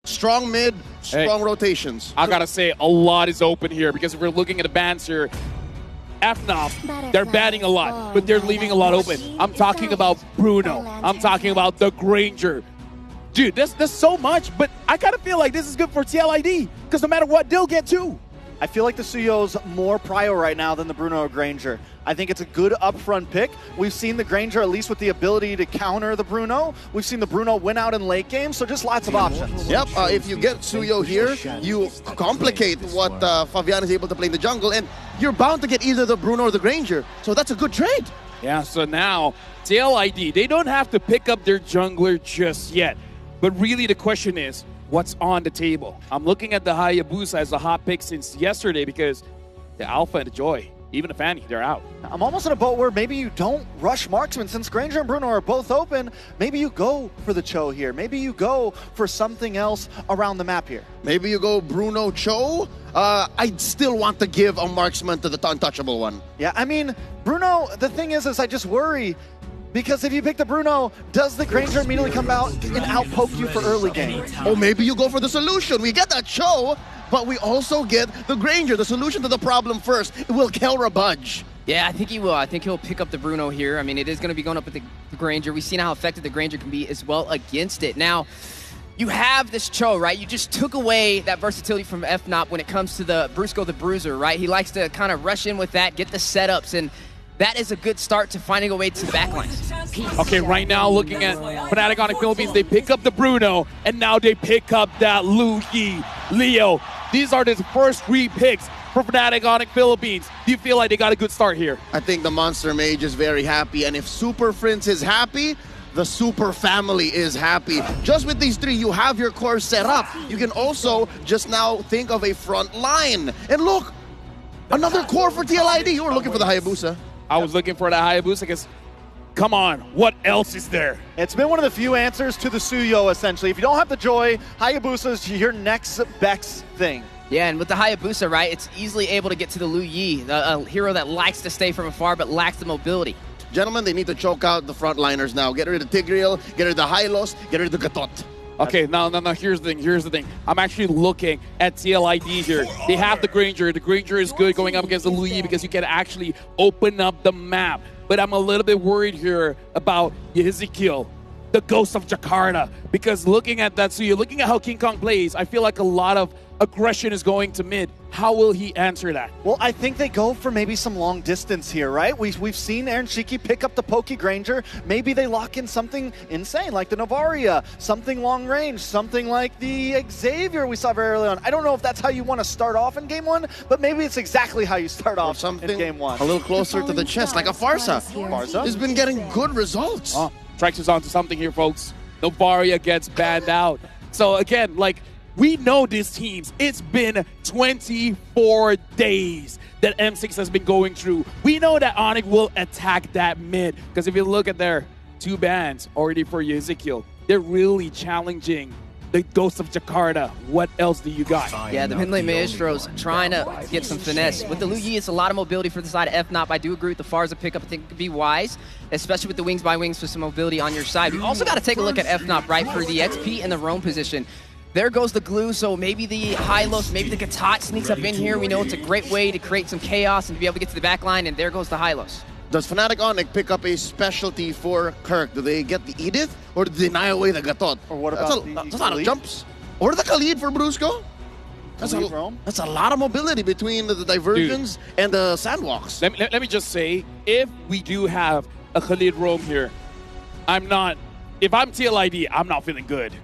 Strong mid, strong rotations. I gotta say, a lot is open here because if we're looking at the bans here, FNOP, they're banning a lot, but they're leaving a lot open. I'm talking about Bruno. I'm talking about the Granger. Dude, there's so much, but I kind of feel like this is good for TLID because no matter what, they'll get two. I feel like the Suyo's more prio right now than the Bruno or Granger. I think it's a good upfront pick. We've seen the Granger, at least with the ability to counter the Bruno. We've seen the Bruno win out in late game, so just lots of options. Yep, if you get Suyo here, you complicate what Fabian is able to play in the jungle, and you're bound to get either the Bruno or the Granger. So that's a good trade. Yeah, so now, TLID, they don't have to pick up their jungler just yet. But really the question is, what's on the table? I'm looking at the Hayabusa as a hot pick since yesterday because the Alpha and the Joy, even the Fanny, they're out. I'm almost in a boat where maybe you don't rush marksman. Since Granger and Bruno are both open, maybe you go for the Cho here. Maybe you go for something else around the map here. Maybe you go Bruno Cho. I'd still want to give a marksman to the untouchable one. Yeah, I mean, Bruno, the thing is I just worry because if you pick the Bruno, does the Granger immediately come out and outpoke you for early game? Or maybe you go for the solution. We get that Cho, but we also get the Granger, the solution to the problem first. Will Kelra budge? Yeah, I think he will. I think he'll pick up the Bruno here. I mean, it is going to be going up with the Granger. We've seen how effective the Granger can be as well against it. Now, you have this Cho, right? You just took away that versatility from FNOP when it comes to the Brusco the Bruiser, right? He likes to kind of rush in with that, get the setups, and that is a good start to finding a way to the backlines. Okay, right now looking at Fnatic Onic Philippines, they pick up the Bruno, and now they pick up that Lu Yi, Leo. These are the first 3 picks for Fnatic Onic Philippines. Do you feel like they got a good start here? I think the Monster Mage is very happy, and if Super Prince is happy, the Super Family is happy. Just with these 3, you have your core set up. You can also just now think of a front line. And look, another core for TLID. You were looking for the Hayabusa. I was looking for the Hayabusa because, come on, what else is there? It's been one of the few answers to the Suyo, essentially. If you don't have the Joy, Hayabusa is your next best thing. Yeah, and with the Hayabusa, right, it's easily able to get to the Lu Yi, a hero that likes to stay from afar but lacks the mobility. Gentlemen, they need to choke out the frontliners now. Get rid of Tigreal, get rid of the Hylos, get rid of the Gatot. Okay, now, here's the thing. I'm actually looking at TLID here. They have the Granger. The Granger is good going up against the Lu Yi because you can actually open up the map. But I'm a little bit worried here about Ezekiel, the Ghost of Jakarta, because looking at that, so you're looking at how King Kong plays, I feel like a lot of aggression is going to mid. How will he answer that? Well, I think they go for maybe some long distance here, right? We've seen Aaron Shiki pick up the Poke Granger. Maybe they lock in something insane like the Novaria, something long range, something like the Xavier we saw very early on. I don't know if that's how you want to start off in game 1, but maybe it's exactly how you start off in game 1. A little closer to the chest, like a Farsa. Farsa has been getting good results. Trax is onto something here, folks. Novaria gets banned out. So again, like, we know these teams. It's been 24 days that M6 has been going through. We know that Onic will attack that mid. Because if you look at their 2 bans already for Ezekiel, they're really challenging the Ghost of Jakarta. What else do you got? Yeah, the mid lane Maestros trying to get some finesse. With the Lu Yi, it's a lot of mobility for the side of FNOP. I do agree with the Farza pickup. I think it could be wise, especially with the Wings by Wings for some mobility on your side. You also got to take a look at FNOP, right, for the XP and the roam position. There goes the glue, so maybe the Hylos, maybe the Gatot sneaks up in here. We know it's a great way to create some chaos and to be able to get to the back line, and there goes the Hylos. Does Fnatic Onic pick up a specialty for Kirk? Do they get the Edith, or do they deny away the Gatot? Or what about that's a lot of jumps. Or the Khalid for Brusco? That's a lot of mobility between the diversions and the sandwalks. Let me just say, if we do have a Khalid roam here, if I'm TLID, I'm not feeling good.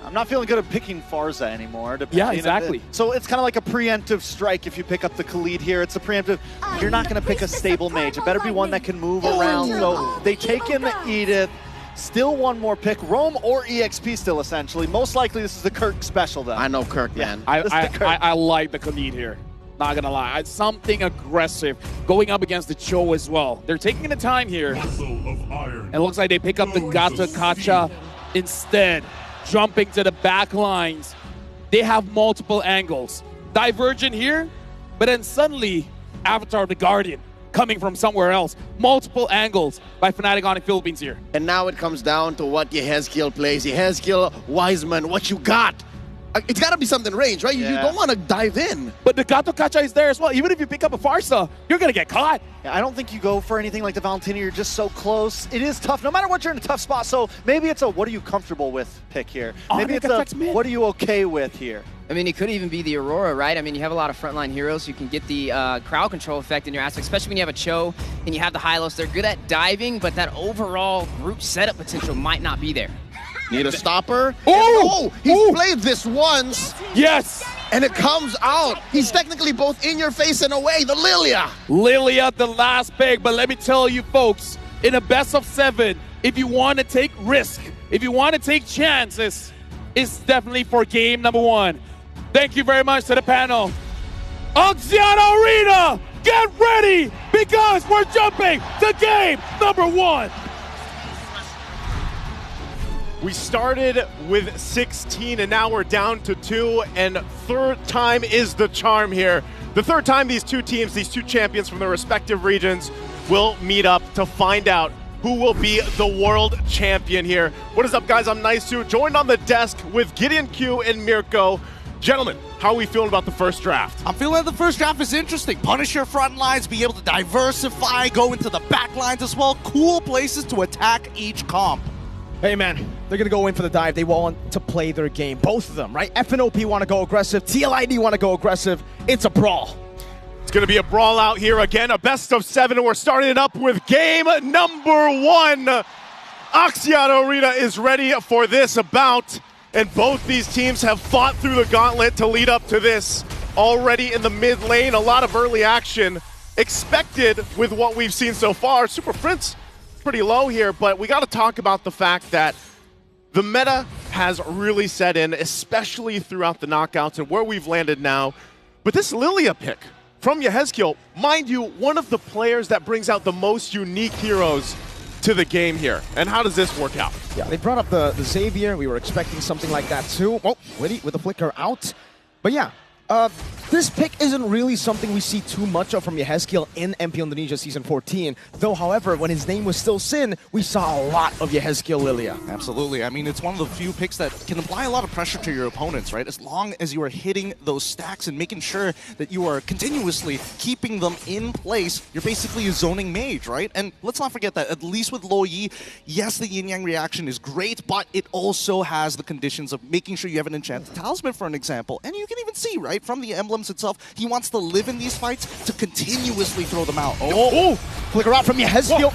I'm not feeling good at picking Farza anymore. Yeah, exactly. So it's kind of like a preemptive strike if you pick up the Khalid here. It's a preemptive. You're not going to pick a stable mage. It better be one that can move around. So they take in the Edith. Still one more pick. Roam or EXP still, essentially. Most likely this is the Kirk special, though. I know Kirk, man. I like the Khalid here. Not going to lie. Something aggressive going up against the Cho as well. They're taking the time here. And it looks like they pick up the Gata Kacha instead. Jumping to the back lines. They have multiple angles. Divergent here, but then suddenly Avatar the Guardian coming from somewhere else. Multiple angles by Fnatic Onic Philippines here. And now it comes down to what Yehezkiel plays. Yehezkiel, Wiseman, what you got? It's got to be something range, right? You don't want to dive in. But the Gato Kacha is there as well. Even if you pick up a Farsa, you're going to get caught. Yeah, I don't think you go for anything like the Valentina. You're just so close. It is tough. No matter what, you're in a tough spot. So maybe it's a what are you comfortable with pick here. Maybe it's a what are you okay with here. I mean, it could even be the Aurora, right? I mean, you have a lot of frontline heroes. You can get the crowd control effect in your aspect, especially when you have a Cho and you have the Hylos. They're good at diving, but that overall group setup potential might not be there. Need a stopper. Oh! He's played this once. Yes! And it comes out. He's technically both in your face and away. The Lilia. Lilia, the last pick. But let me tell you, folks, in a best of 7, if you want to take risk, if you want to take chances, it's definitely for game number 1. Thank you very much to the panel. Oxiana Arena, get ready because we're jumping to game number 1. We started with 16 and now we're down to 2, and third time is the charm here. The third time these two teams, these two champions from their respective regions will meet up to find out who will be the world champion here. What is up, guys? I'm Nice2, joined on the desk with Gideon Q and Mirko. Gentlemen, how are we feeling about the first draft? I'm feeling the first draft is interesting. Punish your front lines, be able to diversify, go into the back lines as well. Cool places to attack each comp. Hey man, they're gonna go in for the dive. They want to play their game, both of them, right? FNOP want to go aggressive, TLID want to go aggressive. It's a brawl. It's going to be a brawl out here again, a best of 7, and we're starting it up with game number 1. Oxiana Arena is ready for this bout, and both these teams have fought through the gauntlet to lead up to this. Already in the mid lane, a lot of early action expected with what we've seen so far. Super Prince pretty low here, but we got to talk about the fact that the meta has really set in, especially throughout the knockouts and where we've landed now. But this Lilia pick from Yehezkiel, mind you, one of the players that brings out the most unique heroes to the game here. And how does this work out? Yeah, they brought up the Xavier. We were expecting something like that too. Oh, Witty with the flicker out. But yeah, this pick isn't really something we see too much of from Yehezkiel in MP Indonesia Season 14. Though, however, when his name was still Sin, we saw a lot of Yehezkiel Lilia. Absolutely. I mean, it's one of the few picks that can apply a lot of pressure to your opponents, right? As long as you are hitting those stacks and making sure that you are continuously keeping them in place, you're basically a zoning mage, right? And let's not forget that, at least with Lo Yi, yes, the yin-yang reaction is great, but it also has the conditions of making sure you have an enchanted talisman, for an example. And you can even see, right, from the emblems itself, he wants to live in these fights to continuously throw them out. Oh! Flicker out from Yehezkiel.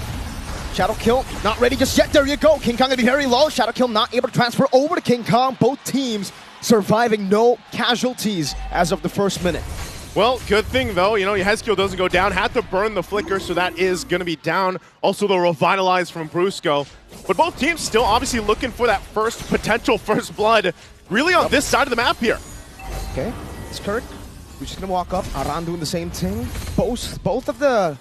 Shadow Kill, not ready just yet. There you go. King Kong gonna be very low. Shadow Kill not able to transfer over to King Kong. Both teams surviving, no casualties as of the first minute. Well, good thing though, you know, Yehezkiel doesn't go down. Had to burn the flicker, so that is going to be down. Also the revitalize from Brusco. But both teams still obviously looking for that potential first blood, really on this side of the map here. Okay, it's Kirk. We're just gonna walk up. Aran doing the same thing. Both of the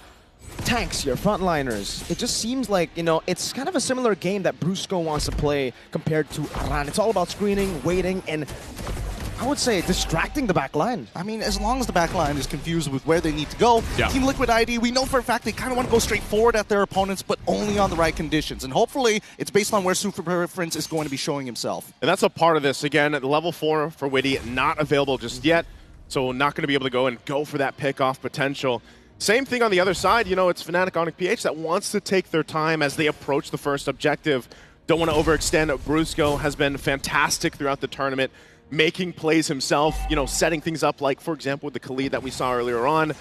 tanks here, frontliners. It just seems like, you know, it's kind of a similar game that Brusco wants to play compared to Aran. It's all about screening, waiting, and I would say distracting the back line. I mean, as long as the back line is confused with where they need to go, Team Liquid ID, we know for a fact they kind of want to go straight forward at their opponents, but only on the right conditions. And hopefully, it's based on where Super Prince is going to be showing himself. And that's a part of this. Again, level 4 for Witty, not available just yet. So not going to be able to go for that pick-off potential. Same thing on the other side. You know, it's Fnatic Onic PH that wants to take their time as they approach the first objective. Don't want to overextend. Brusco has been fantastic throughout the tournament, making plays himself, you know, setting things up like, for example, with the Tlid that we saw earlier on.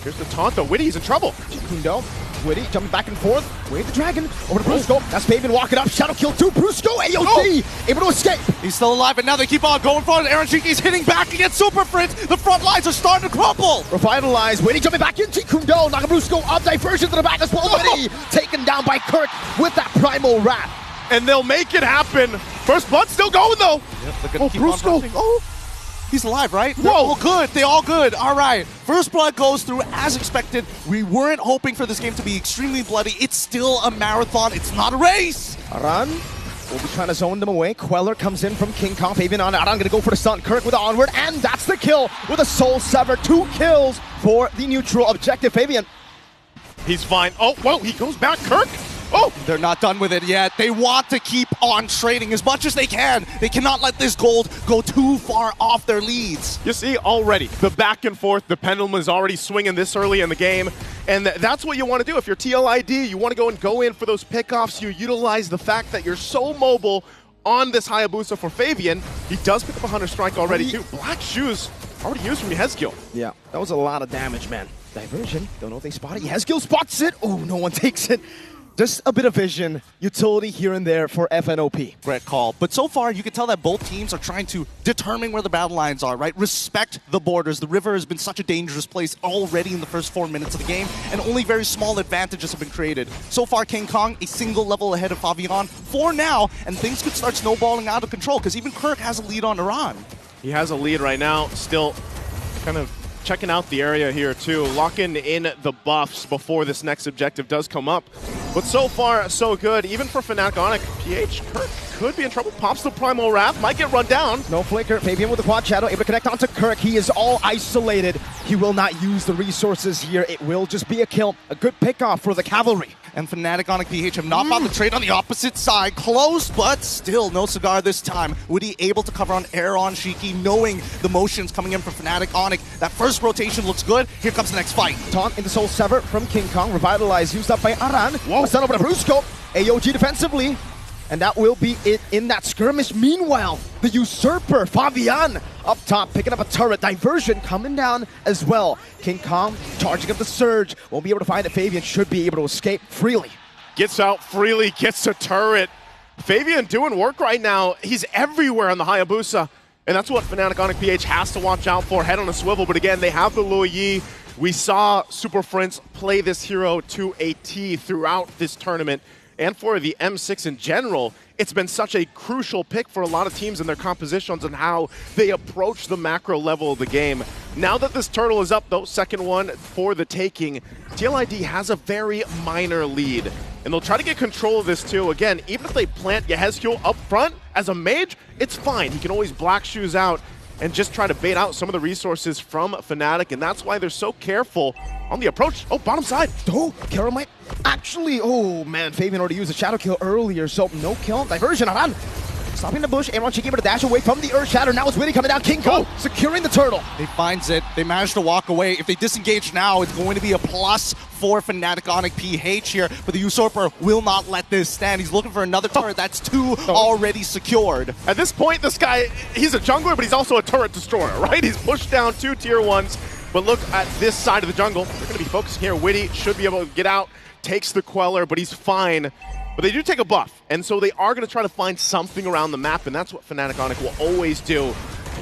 Here's the taunt, though. Witty's in trouble. Kundo, Witty jumping back and forth. Wave the dragon over to Brusco. That's Fabian walking up. Shadow Kill to Brusco. AOD able to escape. He's still alive, and now they keep on going for it. Aaron Shiki's hitting back against Super Prince. The front lines are starting to crumble. Revitalize. Witty jumping back into Kundo. Knocking Brusco up. Diversion to the back as well. Witty taken down by Kirk with that Primal Wrath. And they'll make it happen. First blood still going, though. Yep, Brusco. He's alive, right? They're all good. They're all good. All right. First blood goes through as expected. We weren't hoping for this game to be extremely bloody. It's still a marathon. It's not a race. Aran will be trying to zone them away. Queller comes in from King Kong. Fabian on Aran going to go for the stun. Kirk with the onward, and that's the kill with a Soul Sever. 2 kills for the neutral objective. Fabian. He's fine. Oh, whoa, he goes back. Kirk. Oh! They're not done with it yet. They want to keep on trading as much as they can. They cannot let this gold go too far off their leads. You see already the back and forth, the pendulum is already swinging this early in the game. And that's what you want to do. If you're TLID, you want to go in for those pickoffs. You utilize the fact that you're so mobile on this Hayabusa for Fabian. He does pick up a Hunter Strike already too. Black Shoes already used from Yehezkiel. Yeah, that was a lot of damage, man. Diversion, don't know if they spot it. Yehezkiel spots it. Oh, no one takes it. Just a bit of vision, utility here and there for FNOP. Great call. But so far, you can tell that both teams are trying to determine where the battle lines are, right? Respect the borders. The river has been such a dangerous place already in the first 4 minutes of the game, and only very small advantages have been created. So far, King Kong a single level ahead of Fabian for now, and things could start snowballing out of control, because even Kirk has a lead on Iran. He has a lead right now, still kind of checking out the area here too, locking in the buffs before this next objective does come up. But so far, so good. Even for Fnatic Onic, PH, Kirk could be in trouble. Pops the Primal Wrath, might get run down. No flicker, Fabian with the Quad Shadow, able to connect onto Kirk. He is all isolated. He will not use the resources here. It will just be a kill. A good pickoff for the Cavalry. And Fnatic Onic PH have not found the trade on the opposite side. Close, but still no cigar this time. Woody able to cover on air on Shiki, knowing the motions coming in for Fnatic Onic. That first rotation looks good. Here comes the next fight. Taunt in the Soul Sever from King Kong. Revitalize used up by Aran. Whoa. Sent over to Brusco. AOG defensively. And that will be it in that skirmish. Meanwhile, the Usurper, Fabian, up top, picking up a turret. Diversion coming down as well. King Kong charging up the Surge. Won't be able to find it. Fabian should be able to escape freely. Gets out freely, gets a turret. Fabian doing work right now. He's everywhere on the Hayabusa. And that's what Fnatic Onic PH has to watch out for. Head on a swivel, but again, they have the Luo Yi. We saw Super Friends play this hero to a T throughout this tournament. And for the M6 in general, it's been such a crucial pick for a lot of teams in their compositions and how they approach the macro level of the game. Now that this turtle is up, though, second one for the taking, TLID has a very minor lead. And they'll try to get control of this too. Again, even if they plant Yehezkiel up front as a mage, it's fine. He can always Black Shoes out and just try to bait out some of the resources from Fnatic, and that's why they're so careful on the approach. Oh, bottom side. Oh, Carol might actually, oh man, Fabian already used a Shadow Kill earlier, so no kill. Diversion, Aran. Stopping the bush, Aaron Chiki able to dash away from the Earth Shatter. Now it's Witty coming down. King Kong securing the turtle. He finds it. They managed to walk away. If they disengage now, it's going to be a plus for Fnatic Onic PH here. But the Usurper will not let this stand. He's looking for another turret. That's two already secured. At this point, this guy, he's a jungler, but he's also a turret destroyer, right? He's pushed down 2 tier 1s. But look at this side of the jungle. They're going to be focusing here. Witty should be able to get out, takes the Queller, but he's fine. But they do take a buff, and so they are going to try to find something around the map, and that's what Fnatic Onic will always do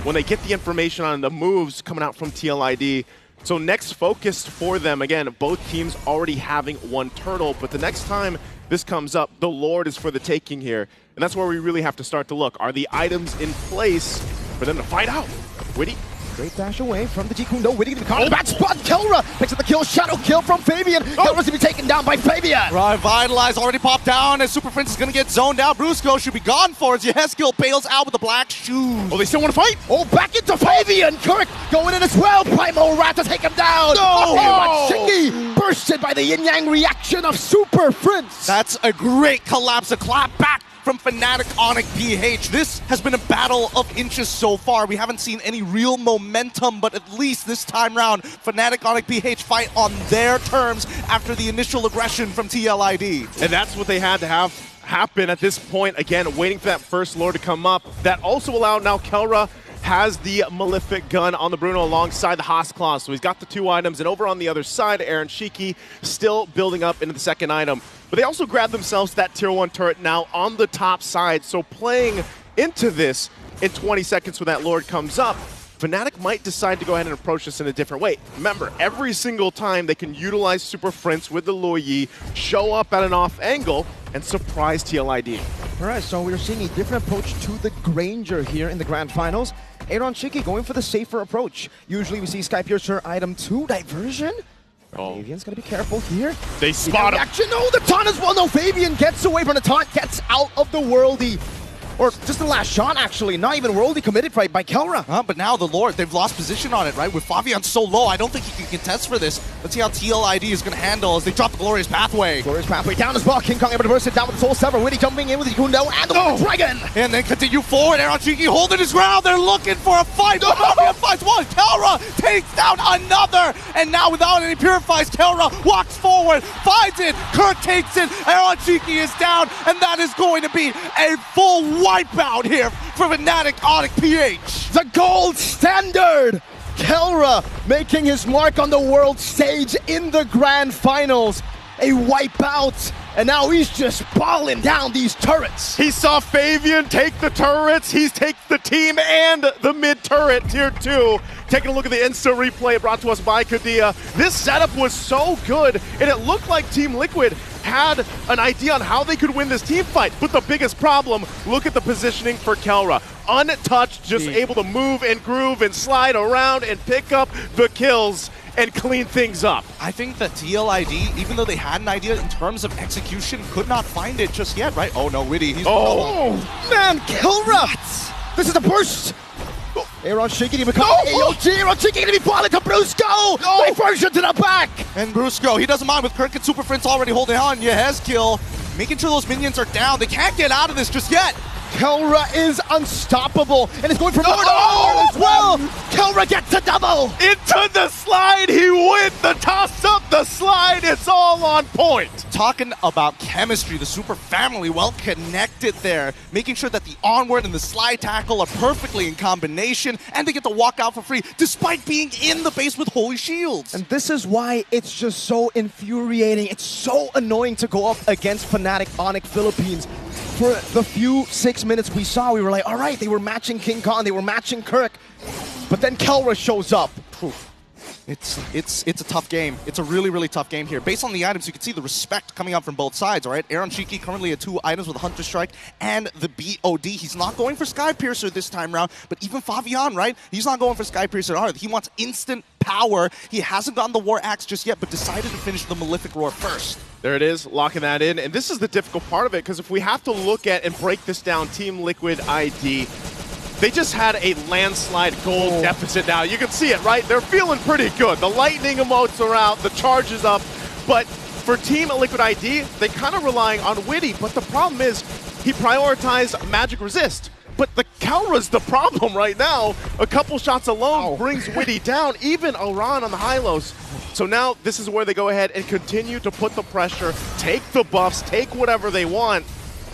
when they get the information on the moves coming out from TLID. So next focus for them, again, both teams already having one turtle, but the next time this comes up, the Lord is for the taking here. And that's where we really have to start to look. Are the items in place for them to fight out? Witty. Great dash away from the Jikundo. Witty gonna be caught in the back spot. Kelra picks up the kill. Shadow kill from Fabian. Kelra's gonna be taken down by Fabian. Revitalize already popped down as Super Prince is gonna get zoned out. Brusco should be gone for it. Yehezkiel bails out with the Black Shoes. Oh, they still want to fight? Oh, back into Fabian. Kirk going in as well. Primal Rat to take him down. No! Shiki bursted by the yin-yang reaction of Super Prince. That's a great collapse. A clap back from Fnatic Onic PH. This has been a battle of inches so far. We haven't seen any real momentum, but at least this time round, Fnatic Onic PH fight on their terms after the initial aggression from TLID. And that's what they had to have happen at this point. Again, waiting for that first Lord to come up. That also allowed now Kelra has the Malefic gun on the Bruno alongside the Haas Claw. So he's got the 2 items, and over on the other side, Aaron Shiki still building up into the second item. But they also grabbed themselves that tier 1 turret now on the top side. So playing into this in 20 seconds when that Lord comes up, Fnatic might decide to go ahead and approach this in a different way. Remember, every single time they can utilize Super Prince with the Luo Yi, show up at an off angle, and surprise TLID. All right, so we're seeing a different approach to the Granger here in the Grand Finals. Aaron Chiki going for the safer approach. Usually we see Skypiercer item 2, Diversion. Fabian's gonna be careful here. They spot him. Action. No, the taunt as well. No, Fabian gets away from the taunt, gets out of the worldy. Or just the last shot, actually. Not even worldly committed by Kelra. But now the Lord, they've lost position on it, right? With Favian so low, I don't think he can contest for this. Let's see how TLID is going to handle as they drop the Glorious Pathway. Glorious Pathway down as well. King Kong able to burst it down with the Soul Sever. Witty jumping in with the Kundo and the Dragon. And then continue forward. Aeronchiki holding his ground. They're looking for a fight. Favian fights one. Kelra takes down another. And now without any purifies, Kelra walks forward, finds it. Kirk takes it. Aeronchiki is down. And that is going to be a full wipeout here for Fnatic Onic PH. The gold standard! Kelra making his mark on the world stage in the grand finals. A wipeout, and now he's just balling down these turrets. He saw Favian take the turrets, he's takes the team and the mid turret, tier 2. Taking a look at the Insta replay brought to us by Kadia. This setup was so good, and it looked like Team Liquid had an idea on how they could win this team fight. But the biggest problem, look at the positioning for Kelra. Untouched, just able to move and groove and slide around and pick up the kills and clean things up. I think that TLID, even though they had an idea in terms of execution, could not find it just yet, right? Oh no, Witty, he's Man, Kelra! This is a burst! Aeronchiki to become AOG. Aeronchiki going to be falling to Brusco! Diversion to the back! And Brusco, he doesn't mind with Kirk and Super Prince already holding on. Yehezkill making sure those minions are down. They can't get out of this just yet. Kelra is unstoppable, and it's going for more as well. Kelra gets a double. Into the slide, he went the toss up, the slide, it's all on point. Talking about chemistry, the Super family well connected there, making sure that the onward and the slide tackle are perfectly in combination, and they get to walk out for free despite being in the base with holy shields. And this is why it's just so infuriating. It's so annoying to go up against Fnatic Onic Philippines. For the few 6 minutes we saw, we were like, all right, they were matching King Kong, they were matching Kirk, but then Kelra shows up. It's a tough game. It's a really, really tough game here. Based on the items, you can see the respect coming out from both sides, all right? Aeronchiki currently at 2 items with Hunter Strike and the BOD. He's not going for Sky Piercer this time around, but even Favian, right? He's not going for Sky Piercer either. He wants instant power. He hasn't gotten the War Axe just yet, but decided to finish the Malefic Roar first. There it is, locking that in. And this is the difficult part of it, because if we have to look at and break this down, Team Liquid ID, they just had a landslide gold deficit now. You can see it, right? They're feeling pretty good. The lightning emotes are out, the charge is up. But for Team Liquid ID, they kind of relying on Witty. But the problem is, he prioritized Magic Resist. But the Kelra's the problem right now. A couple shots alone brings Witty down, even Oran on the high-lows. So now this is where they go ahead and continue to put the pressure, take the buffs, take whatever they want.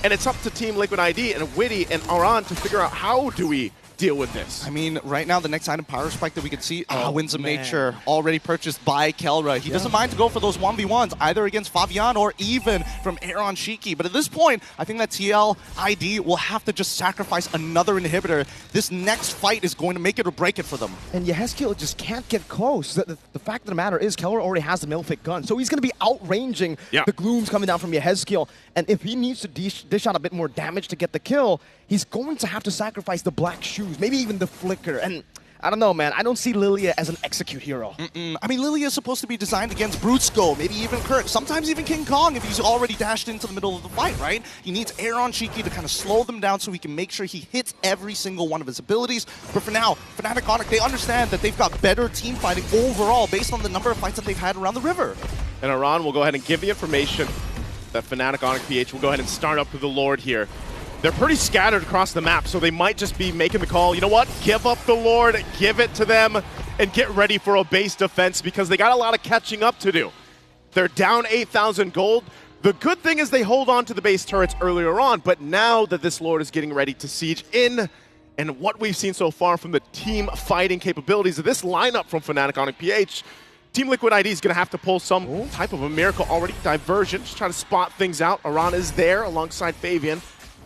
And it's up to Team Liquid ID and Witty and Oran to figure out how do we deal with this. I mean, right now, the next item, Power Spike that we can see, Winds of Nature, already purchased by Kelra. He doesn't mind to go for those 1v1s, either against Favian or even from Aeronchiki. But at this point, I think that TLID will have to just sacrifice another inhibitor. This next fight is going to make it or break it for them. And Yehezkill just can't get close. The fact of the matter is, Kelra already has the Malefic gun, so he's going to be outranging the glooms coming down from Yehezkill. And if he needs to dish out a bit more damage to get the kill, he's going to have to sacrifice the black shoes, maybe even the flicker. And I don't know, man. I don't see Lilia as an execute hero. I mean, Lilia is supposed to be designed against Brutsko, maybe even Kirk, sometimes even King Kong if he's already dashed into the middle of the fight, right? He needs Aeronchiki to kind of slow them down so he can make sure he hits every single one of his abilities. But for now, Fnatic Onic, they understand that they've got better team fighting overall based on the number of fights that they've had around the river. And Oran will go ahead and give the information that Fnatic Onic PH will go ahead and start up with the Lord here. They're pretty scattered across the map, so they might just be making the call, you know what, give up the Lord, give it to them, and get ready for a base defense because they got a lot of catching up to do. They're down 8,000 gold. The good thing is they hold on to the base turrets earlier on, but now that this Lord is getting ready to siege in, and what we've seen so far from the team fighting capabilities of this lineup from Fnatic Onic PH, Team Liquid ID is going to have to pull some type of a miracle already. Diversion, just trying to spot things out. Oran is there alongside Favian.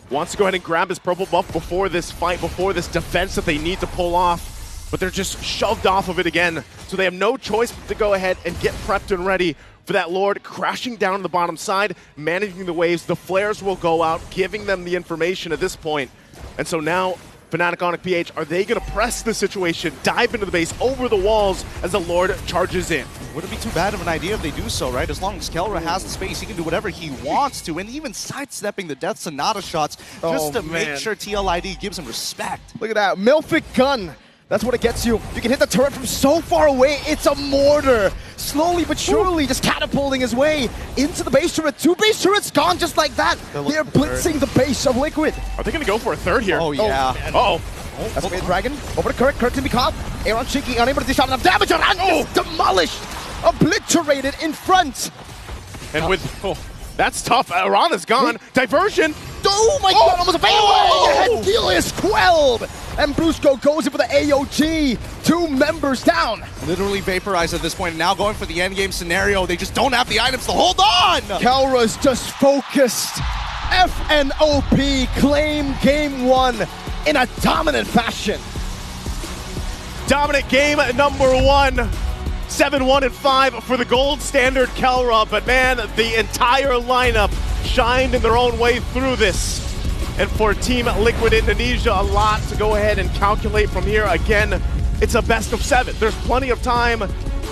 Wants to go ahead and grab his purple buff before this fight, before this defense that they need to pull off. But they're just shoved off of it again. So they have no choice but to go ahead and get prepped and ready for that Lord crashing down on the bottom side, managing the waves. The flares will go out, giving them the information at this point. And so now Fnatic, Onic, PH, are they going to press the situation, dive into the base, over the walls as the Lord charges in? Wouldn't be too bad of an idea if they do so, right? As long as Kelra has the space, he can do whatever he wants to, and even sidestepping the Death Sonata shots just to make sure TLID gives him respect. Look at that. Milfic gun. That's what it gets you. You can hit the turret from so far away. It's a mortar. Slowly but surely just catapulting his way into the base turret. 2 base turrets gone just like that. They're blitzing the base of Liquid. Are they going to go for a third here? Oh, yeah. That's the Dragon. Over to Kirk. Kirk can be caught. Aaron Cheeky unable to dish out enough damage. Around demolished. Obliterated in front. And with... that's tough. Arana's gone. Diversion. Oh my god, almost a fail! The head is quelled! And Brusco goes in for the AOG. 2 members down. Literally vaporized at this point, and now going for the endgame scenario. They just don't have the items to hold on! Kelra's just focused. FNOP claim game 1 in a dominant fashion. Dominant game number 1. 7-1-5 for the gold standard Kelra, but man, the entire lineup shined in their own way through this. And for Team Liquid Indonesia, a lot to go ahead and calculate from here. Again, it's a best of 7. There's plenty of time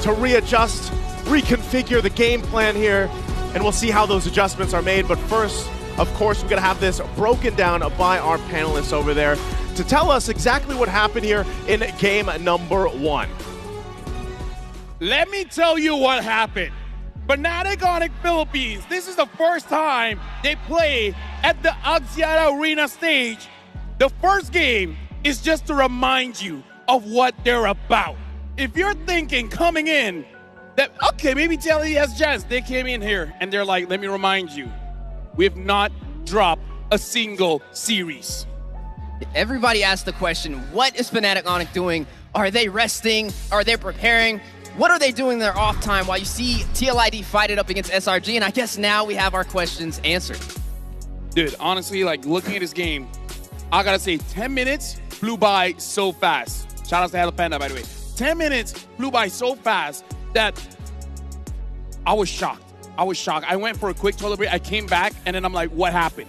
to readjust, reconfigure the game plan here, and we'll see how those adjustments are made. But first, of course, we're gonna have this broken down by our panelists over there to tell us exactly what happened here in game number 1. Let me tell you what happened. Fnatic Onic Philippines, this is the first time they play at the Axiata Arena stage. The first game is just to remind you of what they're about. If you're thinking coming in that, okay, maybe TLE has chance, they came in here and they're like, let me remind you, we have not dropped a single series. Everybody asked the question, what is Fnatic Onic doing? Are they resting? Are they preparing? What are they doing in their off time while you see TLID fight it up against SRG? And I guess now we have our questions answered. Dude, honestly, like looking at this game, I gotta say 10 minutes flew by so fast. Shout out to Hello Panda, by the way. 10 minutes flew by so fast that I was shocked. I went for a quick toilet break. I came back and then I'm like, what happened?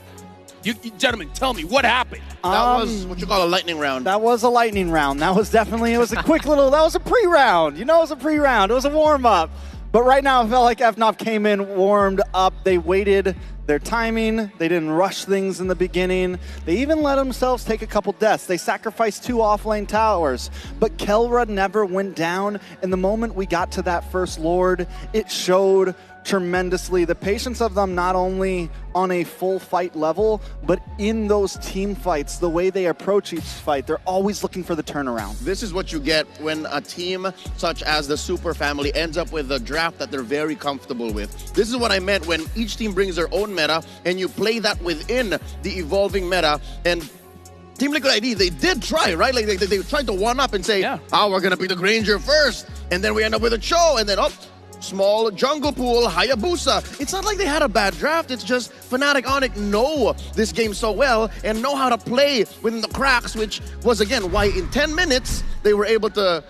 You gentlemen, tell me, what happened? That was what you call a lightning round. That was a lightning round. That was definitely, it was a quick little, that was a pre-round. You know, it was a pre-round. It was a warm-up. But right now, I felt like FNOP came in, warmed up. They waited their timing. They didn't rush things in the beginning. They even let themselves take a couple deaths. They sacrificed 2 off-lane towers. But Kelra never went down. And the moment we got to that first Lord, it showed tremendously the patience of them, not only on a full fight level, but in those team fights, the way they approach each fight, they're always looking for the turnaround. This is what you get when a team such as the Super Family ends up with a draft that they're very comfortable with. This is what I meant when each team brings their own meta and you play that within the evolving meta. And Team Liquid ID, they did try, right? Like they tried to one-up and say, we're gonna pick the Granger first, and then we end up with a Cho, and then small jungle pool, Hayabusa. It's not like they had a bad draft, it's just Fnatic Onic know this game so well and know how to play within the cracks, which was, again, why in 10 minutes they were able to,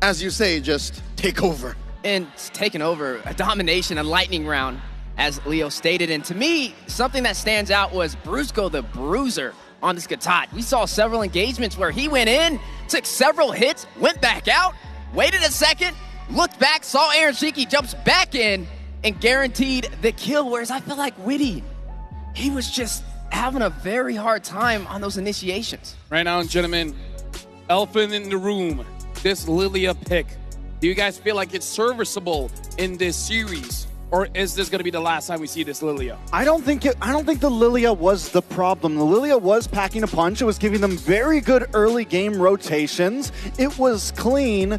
as you say, just take over. And taking over, a domination, a lightning round, as Leo stated. And to me, something that stands out was Brusco the Bruiser on this Gatot. We saw several engagements where he went in, took several hits, went back out, waited a second, looked back, saw Aaron Shiki, jumps back in, and guaranteed the kill. Whereas I feel like Witty, he was just having a very hard time on those initiations. Right now, gentlemen, elephant in the room, this Lilia pick. Do you guys feel like it's serviceable in this series? Or is this going to be the last time we see this Lilia? I don't think the Lilia was the problem. The Lilia was packing a punch. It was giving them very good early game rotations. It was clean.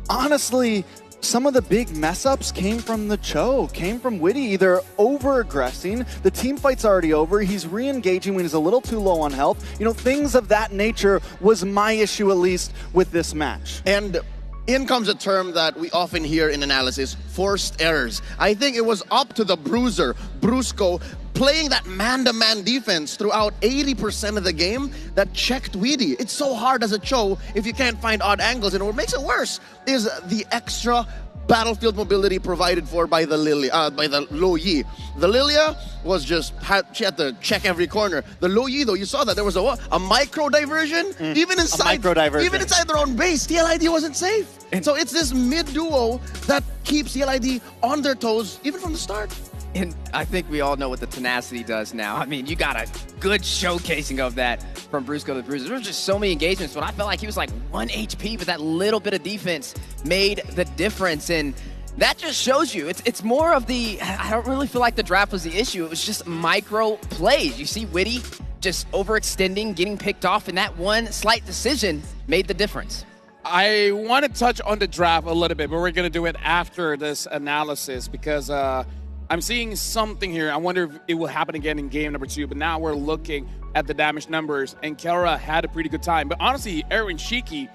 Honestly, some of the big mess-ups came from the Cho, came from Witty, either over-aggressing, the team fight's already over, he's re-engaging when he's a little too low on health. You know, things of that nature was my issue, at least, with this match. And in comes a term that we often hear in analysis, forced errors. I think it was up to the Bruiser, Brusco, playing that man-to-man defense throughout 80% of the game that checked Weedy. It's so hard as a Cho if you can't find odd angles, and what makes it worse is the extra battlefield mobility provided for by the Lo Yi. The Lilia was just, she had to check every corner. The Lo Yi, though, you saw that there was a micro diversion. Even inside their own base, TLID wasn't safe. And so it's this mid duo that keeps TLID on their toes even from the start. And I think we all know what the tenacity does now. I mean, you got a good showcasing of that from Brusco the Bruiser. There was just so many engagements, but I felt like he was like 1 HP, but that little bit of defense made the difference. And that just shows you, it's more of the, I don't really feel like the draft was the issue. It was just micro plays. You see Witty just overextending, getting picked off, and that one slight decision made the difference. I want to touch on the draft a little bit, but we're going to do it after this analysis because I'm seeing something here. I wonder if it will happen again in game number 2, but now we're looking at the damage numbers, and Kelra had a pretty good time. But honestly, Aaron Shiki,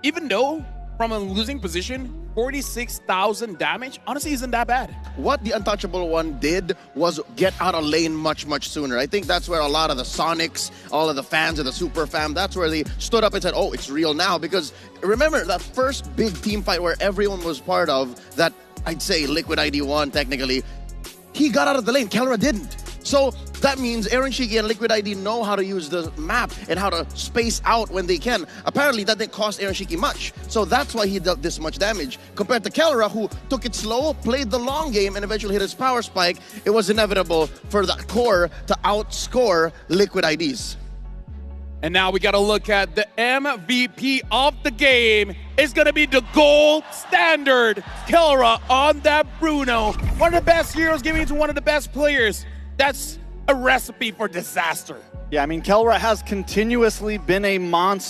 even though from a losing position, 46,000 damage, honestly isn't that bad. What the Untouchable One did was get out of lane much, much sooner. I think that's where a lot of the Sonics, all of the fans of the Super Fam, that's where they stood up and said, oh, it's real now. Because remember, that first big team fight where everyone was part of, that I'd say Liquid ID won technically, he got out of the lane, Kelra didn't. So that means Aaron Shiki and Liquid ID know how to use the map and how to space out when they can. Apparently that didn't cost Aaron Shiki much. So that's why he dealt this much damage. Compared to Kelra, who took it slow, played the long game, and eventually hit his power spike, it was inevitable for the core to outscore Liquid IDs. And now we got to look at the MVP of the game. It's going to be the gold standard. Kelra on that Bruno. One of the best heroes giving it to one of the best players. That's a recipe for disaster. Yeah, I mean, Kelra has continuously been a monster.